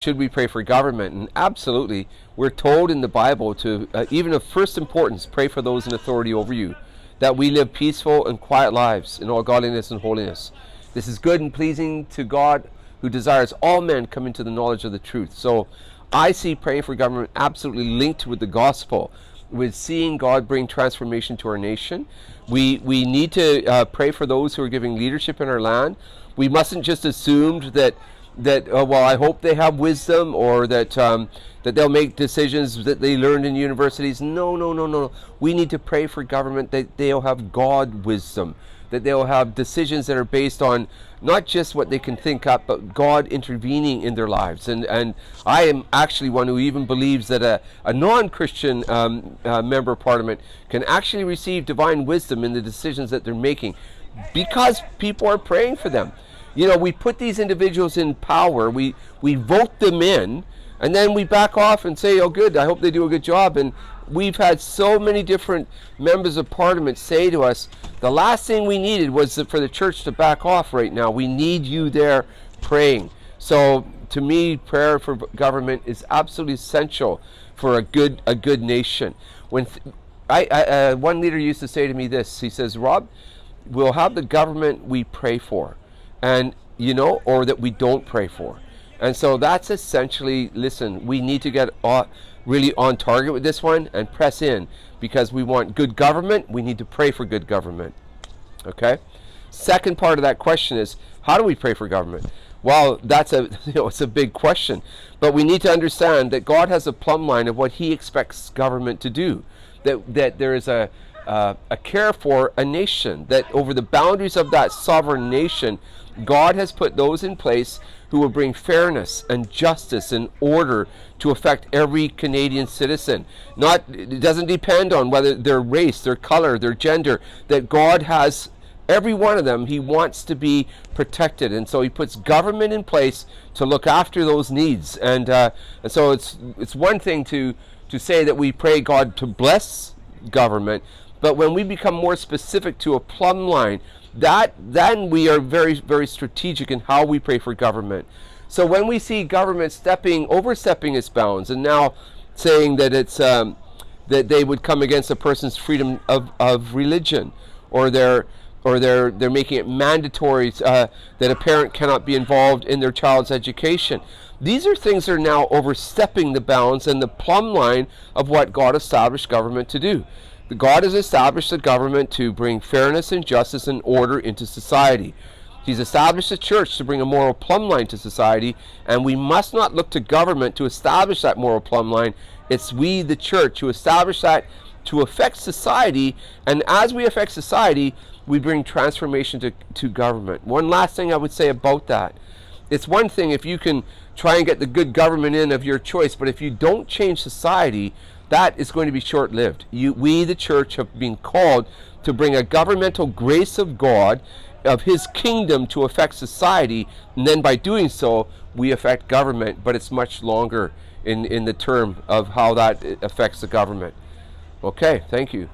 Should we pray for government? And absolutely, we're told in the Bible to, even of first importance, pray for those in authority over you, that we live peaceful and quiet lives in all godliness and holiness. This is good and pleasing to God, who desires all men come into the knowledge of the truth. So I see praying for government absolutely linked with the gospel, with seeing God bring transformation to our nation. We need to pray for those who are giving leadership in our land. We mustn't just assume that well, I hope they have wisdom, or that they'll make decisions that they learned in universities. No. We need to pray for government that they'll have God wisdom, that they'll have decisions that are based on not just what they can think up, but God intervening in their lives. And I am actually one who even believes that a non-Christian member of parliament can actually receive divine wisdom in the decisions that they're making, because people are praying for them. You know, we put these individuals in power, we vote them in, and then we back off and say, oh good, I hope they do a good job. And we've had so many different members of parliament say to us, the last thing we needed was for the church to back off right now. We need you there praying. So to me, prayer for government is absolutely essential for a good nation. When one leader used to say to me this, he says, Rob, we'll have the government we pray for, and or that we don't pray for. And so that's essentially, listen, we need to get really on target with this one and press in, because we want good government. We need to pray for good government. Okay, second part of that question is, how do we pray for government? Well, that's it's a big question, but we need to understand that God has a plumb line of what he expects government to do, that there is a care for a nation, that over the boundaries of that sovereign nation, God has put those in place who will bring fairness and justice and order to affect every Canadian citizen. It doesn't depend on whether their race, their color, their gender, that God has every one of them. He wants to be protected, and so he puts government in place to look after those needs. And so it's one thing to say that we pray God to bless government, but when we become more specific to a plumb line, then we are very, very strategic in how we pray for government. So when we see government overstepping its bounds, and now saying that it's that they would come against a person's freedom of religion, or they're making it mandatory that a parent cannot be involved in their child's education. These are things that are now overstepping the bounds and the plumb line of what God established government to do. God has established the government to bring fairness and justice and order into society. He's established the church to bring a moral plumb line to society, and we must not look to government to establish that moral plumb line. It's we, the church, who establish that to affect society, and as we affect society, we bring transformation to government. One last thing I would say about that. It's one thing if you can try and get the good government in of your choice, but if you don't change society, that is going to be short-lived. We, the church, have been called to bring a governmental grace of God, of his kingdom, to affect society, and then by doing so, we affect government, but it's much longer in the term of how that affects the government. Okay, thank you.